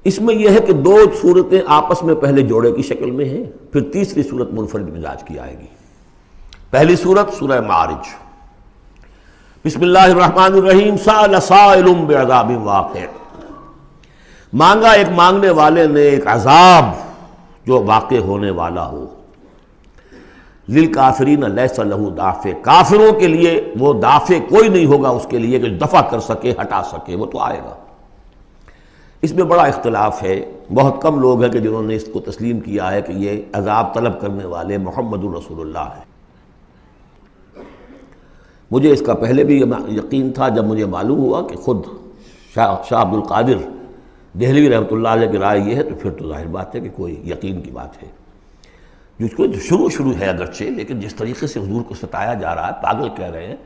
اس میں یہ ہے کہ دو صورتیں آپس میں پہلے جوڑے کی شکل میں ہیں، پھر تیسری صورت منفرد مزاج کی آئے گی۔ پہلی صورت سورہ معارج، بسم اللہ الرحمن الرحیم، سأل سائل بعذاب واقع، مانگا ایک مانگنے والے نے ایک عذاب جو واقع ہونے والا ہو۔ للکافرین لیس لہ دافع، کافروں کے لیے وہ دافع کوئی نہیں ہوگا اس کے لیے کہ دفع کر سکے، ہٹا سکے، وہ تو آئے گا۔ اس میں بڑا اختلاف ہے، بہت کم لوگ ہیں کہ جنہوں نے اس کو تسلیم کیا ہے کہ یہ عذاب طلب کرنے والے محمد الرسول اللہ ہیں۔ مجھے اس کا پہلے بھی یقین تھا، جب مجھے معلوم ہوا کہ خود شاہ عبد القادر دہلوی رحمۃ اللہ علیہ کی رائے یہ ہے، تو پھر تو ظاہر بات ہے کہ کوئی یقین کی بات ہے۔ جس کو شروع ہے اگرچہ، لیکن جس طریقے سے حضور کو ستایا جا رہا ہے، پاگل کہہ رہے ہیں،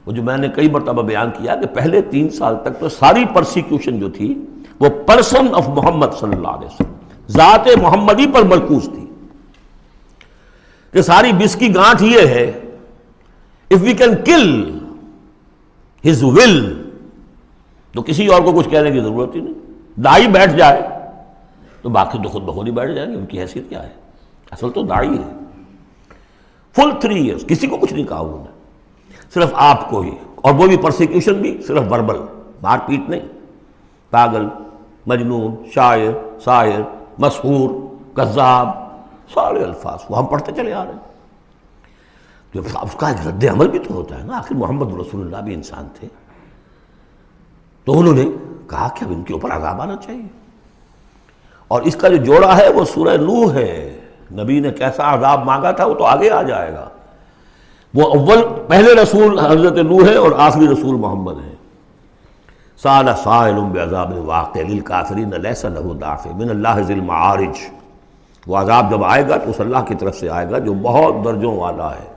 وہ جو میں نے کئی مرتبہ بیان کیا کہ پہلے 3 سال تک تو ساری پرسیکیوشن جو تھی وہ پرسن آف محمد صلی اللہ علیہ وسلم، ذات محمدی پر مرکوز تھی، کہ ساری بس کی گانٹھ یہ ہے if we can kill his will تو کسی اور کو کچھ کہنے کی ضرورت ہی نہیں، داعی بیٹھ جائے تو باقی تو خود بخود ہی بیٹھ جائیں گے، ان کی حیثیت کیا ہے؟ اصل تو داعی ہے۔ فل 3 ایئرس کسی کو کچھ نہیں کہا انہوں نے، صرف آپ کو ہی، اور وہ بھی پرسیکیوشن بھی صرف وربل، مار پیٹ نہیں، پاگل، مجنون، شاعر، ساحر، مسحور، کذاب، سارے الفاظ وہ ہم پڑھتے چلے آ رہے ہیں۔ جو اس کا ایک رد عمل بھی تو ہوتا ہے نا، آخر محمد رسول اللہ بھی انسان تھے، تو انہوں نے کہا کہ اب ان کے اوپر عذاب آنا چاہیے۔ اور اس کا جو جوڑا ہے وہ سورہ نوح ہے، نبی نے کیسا عذاب مانگا تھا وہ تو آگے آ جائے گا۔ وہ پہلے رسول حضرت نوح ہے اور آخری رسول محمد ہے۔ سأل سائل بعذاب واقع للکافرین لیس لہ دافع من اللہ ذی المعارج، وہ عذاب جب آئے گا تو اس اللہ کی طرف سے آئے گا جو بہت درجوں والا ہے۔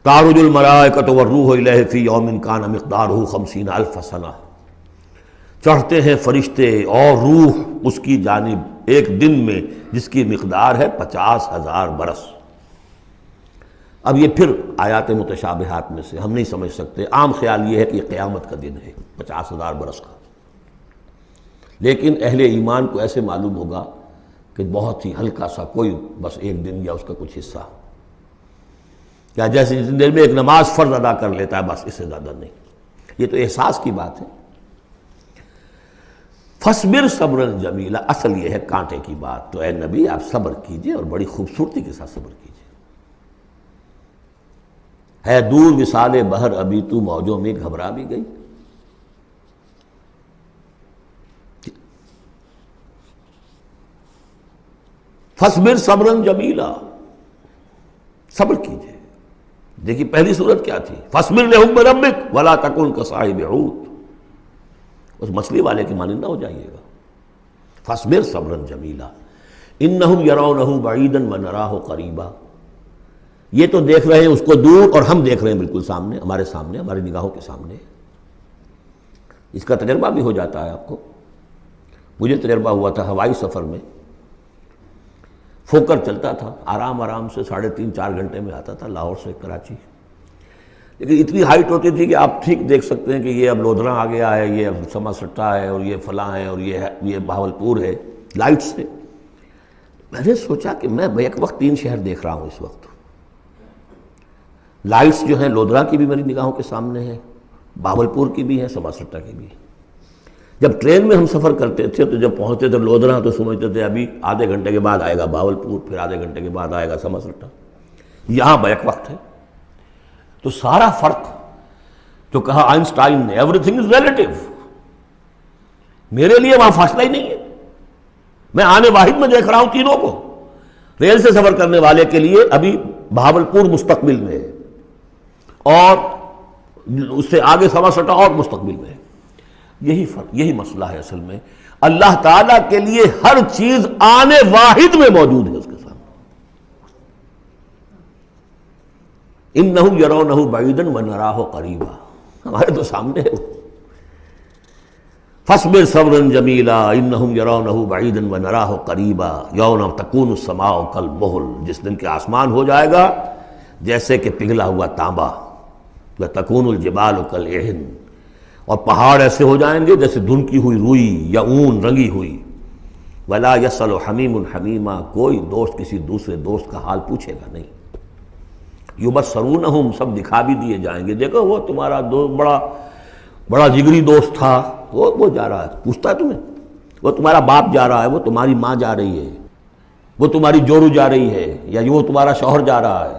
تعرج الملائکۃ والروح الیہ فی یوم کان مقدارہ 50,000 سنہ، چڑھتے ہیں فرشتے اور روح اس کی جانب ایک دن میں جس کی مقدار ہے 50,000 برس۔ اب یہ پھر آیات متشابہات میں سے ہم نہیں سمجھ سکتے، عام خیال یہ ہے کہ یہ قیامت کا دن ہے 50,000 برس کا، لیکن اہل ایمان کو ایسے معلوم ہوگا کہ بہت ہی ہلکا سا کوئی بس ایک دن یا اس کا کچھ حصہ، یا جیسے جتنی دیر میں ایک نماز فرض ادا کر لیتا ہے بس، اس سے زیادہ نہیں۔ یہ تو احساس کی بات ہے۔ فَاصْبِرْ صَبْرًا جَمِيلًا، اصل یہ ہے کانٹے کی بات، تو اے نبی آپ صبر کیجئے اور بڑی خوبصورتی کے ساتھ صبر کیجئے۔ ہے دور وصال بحر ابھی تو موجوں میں گھبرا بھی گئی، فَاصْبِرْ صَبْرًا جَمِيلًا، صبر کیجئے۔ دیکھیے پہلی صورت کیا تھی، فَاصْبِرْ لِحُکْمِ رَبِّکَ وَلَا تَکُنْ كَصَاحِبِ حوت، اس مچھلی والے کی مانند نہ ہو جائیے گا۔ فَاصْبِرْ صَبْرًا جَمِيلًا إِنَّهُمْ يَرَوْنَهُ بَعِيدًا وَنَرَاهُ قَرِيبًا، یہ تو دیکھ رہے ہیں اس کو دور اور ہم دیکھ رہے ہیں بالکل سامنے، ہمارے سامنے، ہماری نگاہوں کے سامنے۔ اس کا تجربہ بھی ہو جاتا ہے آپ کو۔ مجھے تجربہ ہوا تھا ہوائی سفر میں، فوکر چلتا تھا آرام آرام سے، 3.5-4 گھنٹے میں آتا تھا لاہور سے کراچی، لیکن اتنی ہائٹ ہوتی تھی کہ آپ ٹھیک دیکھ سکتے ہیں کہ یہ اب لودھراں آ گیا ہے، یہ اب سما سٹا ہے، اور یہ فلاں ہے، اور یہ بہاولپور ہے، لائٹ سے۔ میں نے سوچا کہ میں ایک وقت 3 شہر دیکھ رہا ہوں اس وقت، لائٹس جو ہیں لودھراں کی بھی میری نگاہوں کے سامنے ہیں، بہاولپور کی بھی ہیں، سما سٹا کی بھی ہیں۔ جب ٹرین میں ہم سفر کرتے تھے تو جب پہنچتے تھے لودھراں تو سمجھتے تھے ابھی آدھے گھنٹے کے بعد آئے گا بہاولپور، پھر آدھے گھنٹے کے بعد آئے گا سما سٹا، یہاں بیک وقت ہے۔ تو سارا فرق جو کہا آئنسٹائن نے، ایوری تھنگ از ریلیٹیو، میرے لیے وہاں فاصلہ ہی نہیں ہے، میں آنے واحد میں دیکھ رہا ہوں تینوں کو۔ ریل سے سفر کرنے والے کے لیے ابھی بہاولپور مستقبل میں ہے، اور اس سے آگے سما سٹا اور مستقبل میں ہے۔ یہی فرق، یہی مسئلہ ہے اصل میں۔ اللہ تعالیٰ کے لیے ہر چیز آنے واحد میں موجود ہے اس کے سامنے۔ انہم یرونہ بعیدا ونراہ قریبا، ہمارے تو سامنے ہے۔ فاصبر صبرا جمیلا انہم یرونہ بعیدا ونراہ قریبا یوم تکون السماء کالمہل، جس دن کہ آسمان ہو جائے گا جیسے کہ پگھلا ہوا تانبا، وتکون الجبال کالعہن، اور پہاڑ ایسے ہو جائیں گے جیسے دھنکی ہوئی روئی یا اون رنگی ہوئی۔ ولا یسأل حمیم حمیما، کوئی دوست کسی دوسرے دوست کا حال پوچھے گا نہیں. یبصرونہم، سب دکھا بھی دیے جائیں گے، دیکھو وہ تمہارا دوست بڑا جگری دوست تھا، وہ جا رہا ہے، پوچھتا ہے تمہیں. وہ تمہارا باپ جا رہا ہے، وہ تمہاری ماں جا رہی ہے، وہ تمہاری جورو جا رہی ہے، یا وہ تمہارا شوہر جا رہا ہے.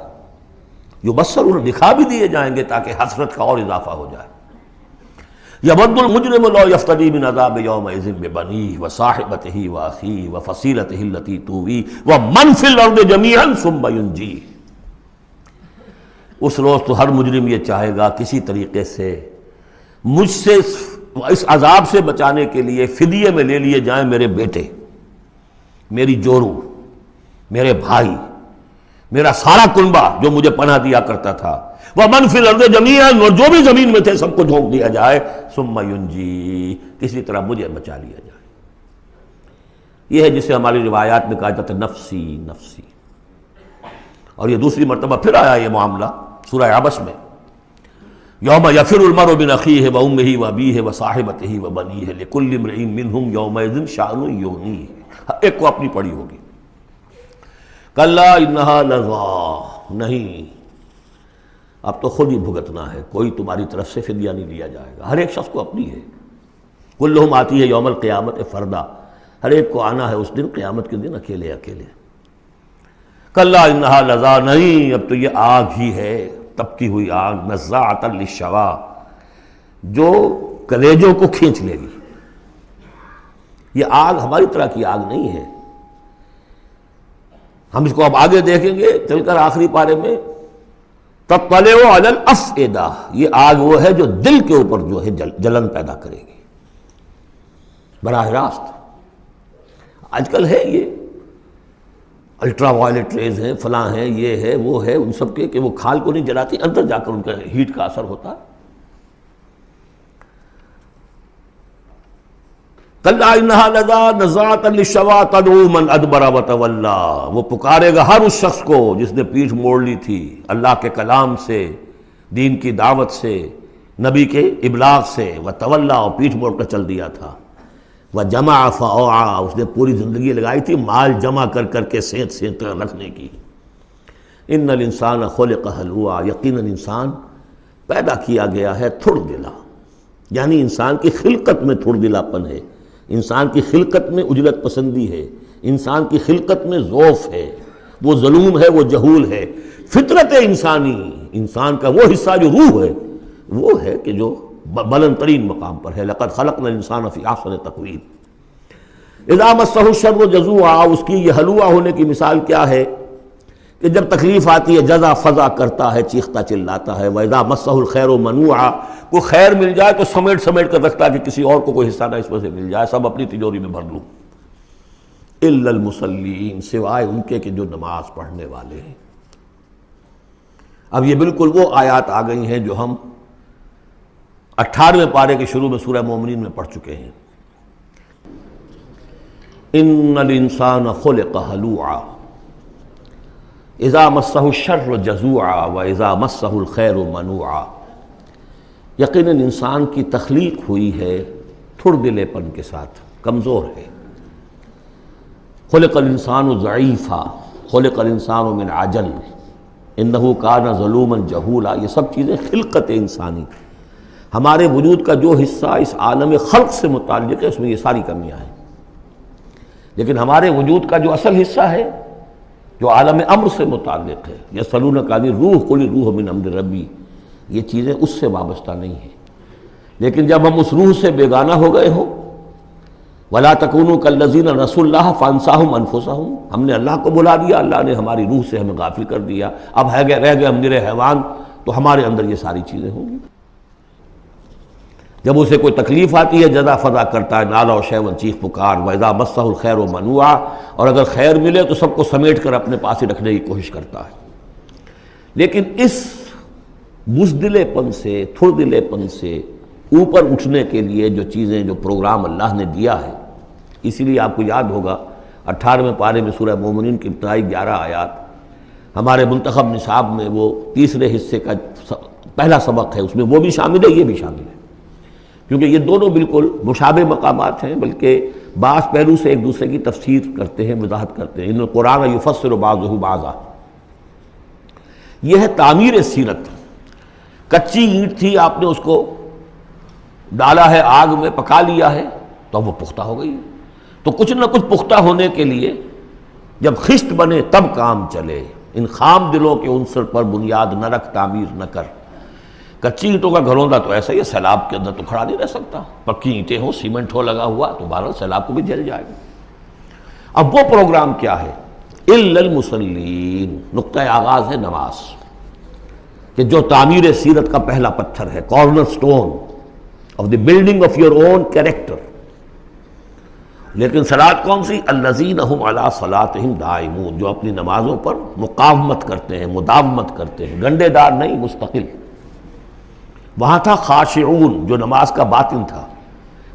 یبصرون، دکھا بھی دیے جائیں گے تاکہ حسرت کا اور اضافہ ہو جائے. یود المجرم لو یفتدی من عذاب یومئذ ببنیہ وصاحبتہ واخیہ وفصیلتہ التی تؤویہ ومن فی الارض جمیعا ثم ینجیہ. اس روز تو ہر مجرم یہ چاہے گا کسی طریقے سے مجھ سے اس عذاب سے بچانے کے لیے فدیے میں لے لیے جائیں میرے بیٹے، میری جورو، میرے بھائی، میرا سارا کنبہ جو مجھے پناہ دیا کرتا تھا. وَمَنْ فِي الْأَرْضِ جَمِيعًا، اور جو بھی زمین میں تھے سب کو جھونک دیا جائے. ثُمَّ يُنْجِي، کسی طرح مجھے بچا لیا جائے. یہ ہے جسے ہماری روایات میں کہا جاتا ہے نفسی نفسی. اور یہ دوسری مرتبہ پھر آیا یہ معاملہ سورہ عبس میں، یوم یفر المرء من اخیہ وامہ وابیہ وصاحبتہ وبنیہ لکل امرئ منہم یومئذ شأن یغنیہ. ایک کو اپنی پڑی ہوگی. کلا انہا لظیٰ، نہیں، اب تو خود ہی بھگتنا ہے، کوئی تمہاری طرف سے فدیہ نہیں لیا جائے گا. ہر ایک شخص کو اپنی ہے. کلہم آتی ہے یوم القیامت فردا، ہر ایک کو آنا ہے اس دن، قیامت کے دن اکیلے اکیلے. کلا انہا لظیٰ، نہیں، اب تو یہ آگ ہی ہے، تپتی ہوئی آگ، نزاعۃ للشوا، جو کلیجوں کو کھینچ لے گی. یہ آگ ہماری طرح کی آگ نہیں ہے. ہم اس کو اب آگے دیکھیں گے چل کر آخری پارے میں. تطلع علی الافئدہ، یہ آگ وہ ہے جو دل کے اوپر جو ہے جلن پیدا کرے گی براہ راست. آج کل ہے یہ الٹرا وائلٹ ریز ہیں، فلاں ہیں، یہ ہے وہ ہے، ان سب کے کہ وہ کھال کو نہیں جلاتی، اندر جا کر ان کا ہیٹ کا اثر ہوتا. کلا انہا لظیٰ نزاعۃ للشوا تدعو من ادبر وتولی، وہ پکارے گا ہر اس شخص کو جس نے پیٹھ موڑ لی تھی اللہ کے کلام سے، دین کی دعوت سے، نبی کے ابلاغ سے، وتولی، اور پیٹھ موڑ کر چل دیا تھا. وجمع فاوعى، اس نے پوری زندگی لگائی تھی مال جمع کر کر کے سینت کر رکھنے کی. ان الانسان خلق ہلوعا، یقیناً انسان پیدا کیا گیا ہے تھڑ دلا، یعنی انسان کی خلقت میں تھڑ دلاپن ہے، انسان کی خلقت میں اجلت پسندی ہے، انسان کی خلقت میں ضعف ہے، وہ ظلوم ہے، وہ جہول ہے. فطرت انسانی، انسان کا وہ حصہ جو روح ہے وہ ہے کہ جو بلند ترین مقام پر ہے. لقد خلقنا الانسان فی احسن تقویم. اذا مسہ الشر جزوعا، اس کی یہ ہلوعا ہونے کی مثال کیا ہے کہ جب تکلیف آتی ہے جزا فضا کرتا ہے، چیختا چلاتا ہے. وَإِذَا مَسَّهُ الْخَيْرُ مَنُوعًا، کوئی خیر مل جائے تو سمیٹ کر رکھتا ہے کہ کسی اور کو کوئی حصہ نہ اس میں سے مل جائے، سب اپنی تجوری میں بھر لوں. إِلَّا الْمُصَلِّينَ، سوائے ان کے کہ جو نماز پڑھنے والے ہیں. اب یہ بالکل وہ آیات آ گئی ہیں جو ہم 18ویں پارے کے شروع میں سورہ مومنین میں پڑھ چکے ہیں. ان الانسان خلق ہلوعا اذا مسہ الشر جزوعا واذا مسہ الخیر منوعا. یقیناً انسان کی تخلیق ہوئی ہے تھڑ دلے پن کے ساتھ، کمزور ہے. خلق الانسان ضعیفا، خلق الانسان من عجل انہ کان ظلوما جہولا. یہ سب چیزیں خلقت انسانی، ہمارے وجود کا جو حصہ اس عالم خلق سے متعلق ہے اس میں یہ ساری کمیاں ہیں. لیکن ہمارے وجود کا جو اصل حصہ ہے جو عالم امر سے متعلق ہے، یسألونک عن الروح قل الروح من امر ربی، یہ چیزیں اس سے وابستہ نہیں ہیں. لیکن جب ہم اس روح سے بیگانہ ہو گئے ہوں، وَلَا تَكُونُوا كَالَّذِينَ نَسُوا اللَّهَ فَأَنسَاهُمْ أَنفُسَهُمْ، ہم نے اللہ کو بلا دیا، اللہ نے ہماری روح سے ہمیں غافل کر دیا، اب رہ گئے ہم نرے حیوان، تو ہمارے اندر یہ ساری چیزیں ہوں گی. جب اسے کوئی تکلیف آتی ہے جزا فضا کرتا ہے، نالا و شیون، چیخ پکار. وَإِذَا مَسَّهُ الْخَيْرُ مَنُوعًا، اور اگر خیر ملے تو سب کو سمیٹ کر اپنے پاس ہی رکھنے کی کوشش کرتا ہے. لیکن اس بزدلے پن سے، تھڑ دلے پن سے اوپر اٹھنے کے لیے جو چیزیں، جو پروگرام اللہ نے دیا ہے، اسی لیے آپ کو یاد ہوگا 18ویں پارے میں سورہ مومنین کی ابتدائی 11 آیات ہمارے منتخب نصاب میں وہ تیسرے حصے کا پہلا سبق ہے، اس میں وہ بھی شامل ہے، یہ بھی شامل ہے، کیونکہ یہ دونوں بالکل مشابہ مقامات ہیں، بلکہ بعض پہلو سے ایک دوسرے کی تفسیر کرتے ہیں، وضاحت کرتے ہیں۔ ان القرآن یفسر بعضہ بعضا، یہ ہے تعمیر سیرت۔ کچی اینٹ تھی، آپ نے اس کو ڈالا ہے آگ میں، پکا لیا ہے تو وہ پختہ ہو گئی۔ تو کچھ نہ کچھ پختہ ہونے کے لیے جب خشت بنے تب کام چلے۔ ان خام دلوں کے عنصر پر بنیاد نہ رکھ، تعمیر نہ کر۔ کچی اینٹوں کا گھروندا تو ایسا ہی ہے، سیلاب کے اندر تو کھڑا نہیں رہ سکتا۔ پکی اینٹیں ہوں، سیمنٹ ہو لگا ہوا تو بہرحال سیلاب کو بھی جل جائے گا۔ اب وہ پروگرام کیا ہے؟ الا المصلین، نقطۂ آغاز ہے نماز، کہ جو تعمیر سیرت کا پہلا پتھر ہے، corner stone of the building of your own character. لیکن صلاۃ کون سی؟ الذین ہم علی صلاتہم دائمون، جو اپنی نمازوں پر مقاومت کرتے ہیں، مداومت کرتے ہیں، گنڈے دار نہیں، مستقل۔ وہاں تھا خاشعون، جو نماز کا باطن تھا،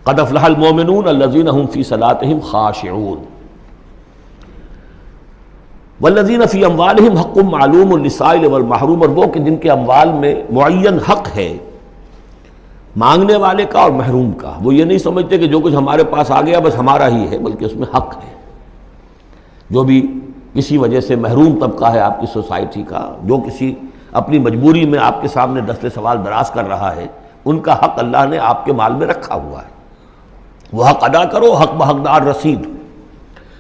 قد افلح المؤمنون الذین ہم فی صلاتہم خاشعون، والذین فی اموالہم حق معلوم للسائل والمحروم، اور وہ کہ جن کے اموال میں معین حق ہے مانگنے والے کا اور محروم کا۔ وہ یہ نہیں سمجھتے کہ جو کچھ ہمارے پاس آ گیا بس ہمارا ہی ہے، بلکہ اس میں حق ہے۔ جو بھی کسی وجہ سے محروم طبقہ ہے آپ کی سوسائٹی کا، جو کسی اپنی مجبوری میں آپ کے سامنے دست سوال دراز کر رہا ہے، ان کا حق اللہ نے آپ کے مال میں رکھا ہوا ہے۔ وہ حق ادا کرو، حق بحقدار رسید،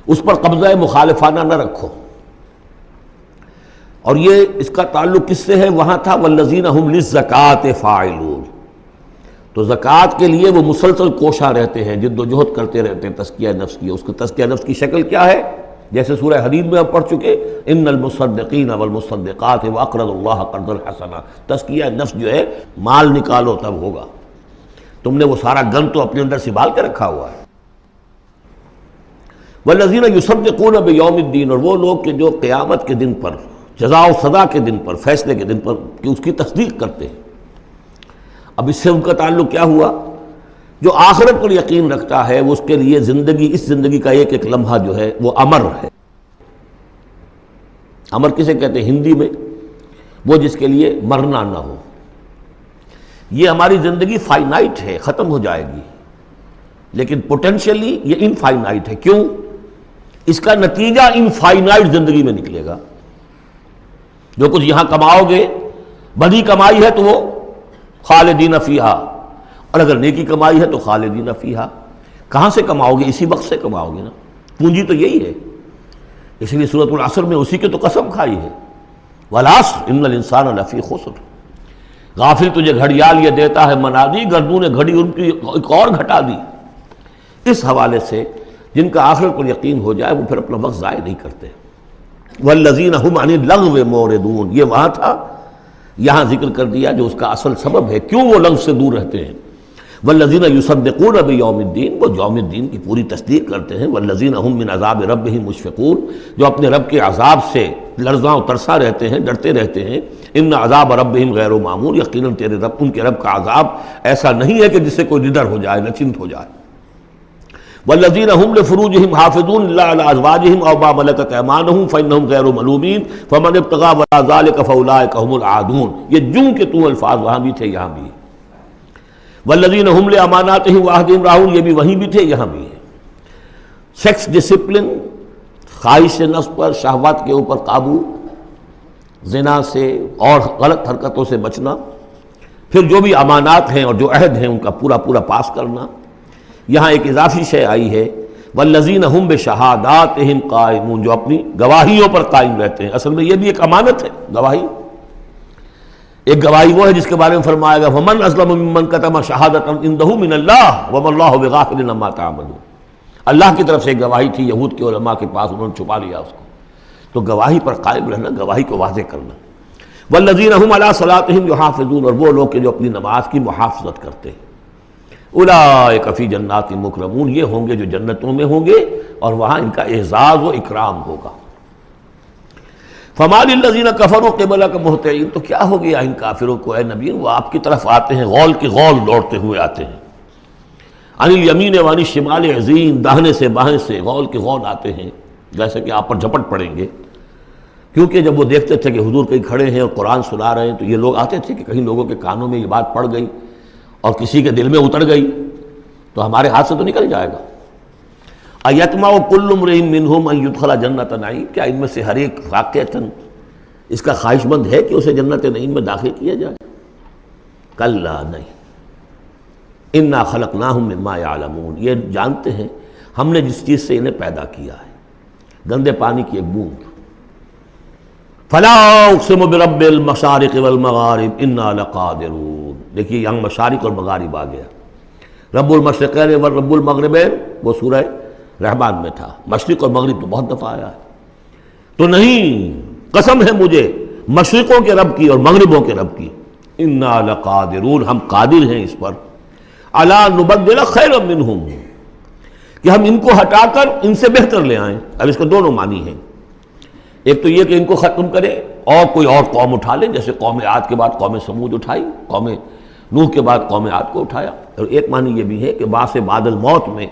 اس پر قبضہ مخالفانہ نہ رکھو۔ اور یہ اس کا تعلق کس سے ہے؟ وہاں تھا والذین ہم للزکاۃ فاعلون، تو زکوٰۃ کے لیے وہ مسلسل کوشاں رہتے ہیں، جد و جہد کرتے رہتے ہیں تزکیہ نفس کی۔ اس کا تزکیہ نفس کی شکل کیا ہے؟ جیسے سورہ حدید میں ہم پڑھ چکے، ان المصدقین والمصدقات واقرضوا اللہ قرضا حسنا۔ تزکیہ نفس جو ہے، مال نکالو تب ہوگا، تم نے وہ سارا گن تو اپنے اندر سنبھال کے رکھا ہوا ہے۔ والذین یصدقون بیوم الدین، اور وہ لوگ کہ جو قیامت کے دن پر، جزا و سزا کے دن پر، فیصلے کے دن پر کہ اس کی تصدیق کرتے ہیں۔ اب اس سے ان کا تعلق کیا ہوا؟ جو آخرت پر یقین رکھتا ہے، وہ اس کے لیے زندگی، اس زندگی کا ایک ایک لمحہ جو ہے وہ امر ہے۔ امر کسے کہتے ہیں ہندی میں؟ وہ جس کے لیے مرنا نہ ہو۔ یہ ہماری زندگی فائنائٹ ہے، ختم ہو جائے گی، لیکن پوٹینشلی یہ انفائنائٹ ہے۔ کیوں؟ اس کا نتیجہ انفائنائٹ زندگی میں نکلے گا۔ جو کچھ یہاں کماؤ گے، بڑی کمائی ہے تو وہ خالدین فیہا، اور اگر نیکی کمائی ہے تو خالدین فیہا۔ کہاں سے کماؤ گے؟ اسی وقت سے کماؤ گے نا، پونجی تو یہی ہے۔ اس لیے سورۃ العصر میں اسی کی تو قسم کھائی ہے، والعصر ان الانسان لفی خسر۔ غافل تجھے گھڑیال یہ دیتا ہے منادی، گردوں نے گھڑی ان کی ایک اور گھٹا دی۔ اس حوالے سے جن کا آخرت پر یقین ہو جائے وہ پھر اپنا وقت ضائع نہیں کرتے۔ والذین هم عن اللغو معرضون، یہ وہاں تھا، یہاں ذکر کر دیا جو اس کا اصل سبب ہے کیوں وہ لغو سے دور رہتے ہیں۔ والذین یصدقون بیوم الدین، وہ یوم الدین کی پوری تصدیق کرتے ہیں۔ والذین هم من عذاب ربهم مشفقون، جو اپنے رب کے عذاب سے لرزاں و ترساں رہتے ہیں، ڈرتے رہتے ہیں۔ ان عذاب ربهم غیر معمول، یقیناً تیرے رب، ان کے رب کا عذاب ایسا نہیں ہے کہ جس سے کوئی نڈر ہو جائے، نچنت ہو جائے۔ والذین هم لفروجهم حافظون الا علی ازواجهم او ما ملکت ایمانهم فانهم غیر ملومین فمن ابتغى وراء ذلك فاولئک هم العادون۔ یہ جوں کے تو الفاظ وہاں بھی تھے یہاں بھی۔ والذین هم لاماناتهم وعهدهم راعون، یہ بھی وہیں بھی تھے یہاں بھی ہے۔ سیکس ڈسپلن، خواہش نفس پر، شہوات کے اوپر قابو، زنا سے اور غلط حرکتوں سے بچنا، پھر جو بھی امانات ہیں اور جو عہد ہیں ان کا پورا پورا پاس کرنا۔ یہاں ایک اضافی شے آئی ہے، والذین هم بشہاداتہم قائمون، جو اپنی گواہیوں پر قائم رہتے ہیں۔ اصل میں یہ بھی ایک امانت ہے، گواہی۔ ایک گواہی وہ ہے جس کے بارے میں فرمایا گیا فمن اظلم ممن کتم شہادۃ عنده من اللہ وما اللہ بغافل عما تعملون۔ اللہ کی طرف سے ایک گواہی تھی یہود کے علماء کے پاس، انہوں نے چھپا لیا اس کو۔ تو گواہی پر قائم رہنا، گواہی کو واضح کرنا۔ والذین هم علی صلاتہم یحافظون، اور وہ لوگ کہ جو اپنی نماز کی محافظت کرتے ہیں۔ اولئک فی جنات مکرمون، یہ ہوں گے جو جنتوں میں ہوں گے اور وہاں ان کا اعزاز و اکرام ہوگا۔ فما للذین کفروا قبلک مہطعین، تو کیا ہو گیا ان کافروں کو اے نبی، وہ آپ کی طرف آتے ہیں غول کی غول دوڑتے ہوئے آتے ہیں۔ عن الیمین وعن الشمال عزین، داہنے سے بائیں سے غول کی غول آتے ہیں، جیسے کہ آپ پر جھپٹ پڑیں گے۔ کیونکہ جب وہ دیکھتے تھے کہ حضور کہیں کھڑے ہیں اور قرآن سنا رہے ہیں تو یہ لوگ آتے تھے کہ کہیں لوگوں کے کانوں میں یہ بات پڑ گئی اور کسی کے دل میں اتر گئی تو ہمارے ہاتھ سے تو نکل جائے گا۔ ایطمع کل امرئ منہم ان یدخل جنۃ نعیم، کیا ان میں سے ہر ایک واقعتاً اس کا خواہش مند ہے کہ اسے جنت نعیم میں داخل کیا جائے؟ کلا نہیں، انا خلقناہم مما یعلمون، یہ جانتے ہیں ہم نے جس چیز سے انہیں پیدا کیا ہے، گندے پانی کی ایک بوند۔ فلا اقسم برب المشارق والمغارب انا لقادرون، دیکھیے یہاں مشارق اور مغارب آ گیا، رب المشرقین و رب المغربین وہ سورہ رحمان میں تھا، مشرق اور مغرب تو بہت دفعہ آیا ہے، تو نہیں، قسم ہے مجھے مشرقوں کے رب کی اور مغربوں کے رب کی، انا لقادرون، ہم قادر ہیں اس پر، الا نبدل خیرا منہم، کہ ہم ان کو ہٹا کر ان سے بہتر لے آئیں۔ اب اس کے دونوں معنی ہیں، ایک تو یہ کہ ان کو ختم کرے اور کوئی اور قوم اٹھا لیں، جیسے قوم عاد کے بعد قوم سمود اٹھائی، قوم نوح کے بعد قوم عاد کو اٹھایا، اور ایک معنی یہ بھی ہے کہ بعث بعد الموت میں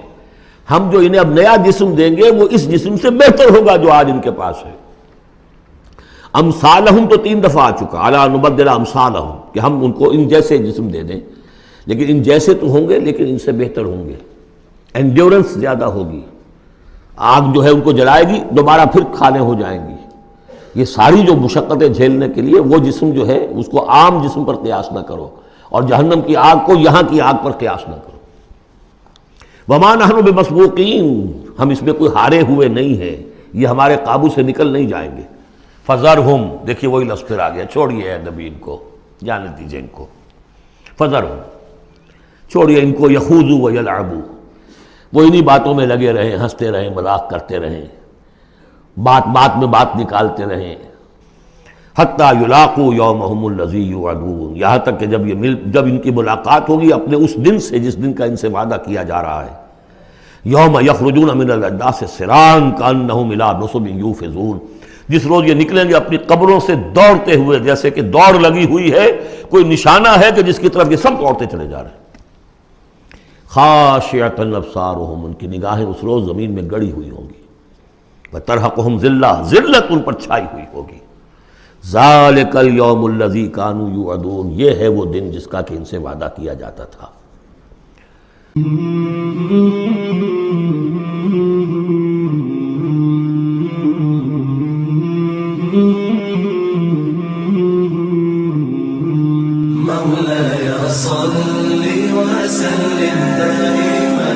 ہم جو انہیں اب نیا جسم دیں گے وہ اس جسم سے بہتر ہوگا جو آج ان کے پاس ہے۔ امثالہم تو 3 دفعہ آ چکا، الا نبدل امثالہم، کہ ہم ان کو ان جیسے جسم دے دیں، لیکن ان جیسے تو ہوں گے لیکن ان سے بہتر ہوں گے، انڈیورنس زیادہ ہوگی، آگ جو ہے ان کو جلائے گی دوبارہ پھر کھانے ہو جائیں گی، یہ ساری جو مشقتیں جھیلنے کے لیے وہ جسم جو ہے اس کو عام جسم پر قیاس نہ کرو، اور جہنم کی آگ کو یہاں کی آگ پر قیاس نہ کرو۔ وما نحن بمسبوقین، ہم اس میں کوئی ہارے ہوئے نہیں ہیں، یہ ہمارے قابو سے نکل نہیں جائیں گے۔ فذرہم، دیکھیے وہی لفظ پھر آ گیا، چھوڑیے اے نبی ان کو، جانے دیجیے ان کو، فذرہم، چھوڑیے ان کو، یخوضوا ویلعبوا، وہ انہی باتوں میں لگے رہیں، ہنستے رہیں، مذاق کرتے رہیں، بات بات میں بات نکالتے رہیں، حتیٰ یلاقوا یومہم الذی یوعدون، یہاں تک کہ جب ان کی ملاقات ہوگی اپنے اس دن سے جس دن کا ان سے وعدہ کیا جا رہا ہے، یوم یخرجون من الاجداث سراعا کانہم الی نصب یوفضون، جس روز یہ نکلیں گے اپنی قبروں سے دوڑتے ہوئے، جیسے کہ دوڑ لگی ہوئی ہے، کوئی نشانہ ہے کہ جس کی طرف یہ سب دوڑتے چلے جا رہے ہیں۔ خاشعۃ ابصارہم، ان کی نگاہیں اس روز زمین میں گڑی ہوئی ہوں گی، وترہقہم ذلہ، ذلت ان پر چھائی ہوئی ہوگی۔ ذالک الیوم الذی کانوا یوعدون، یہ ہے وہ دن جس کا کہ ان سے وعدہ کیا جاتا تھا۔ مولاي صل وسلم دائما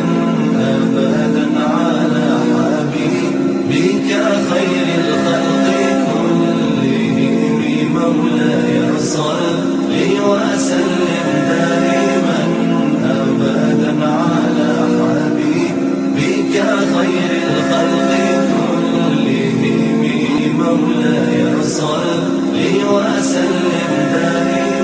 ابدا على حبيبك خير الخلق كلهم، مولاي صل وسلم دائما ابدا على حبيبك خير الخلق كلهم، مولاي صل وسلم دائما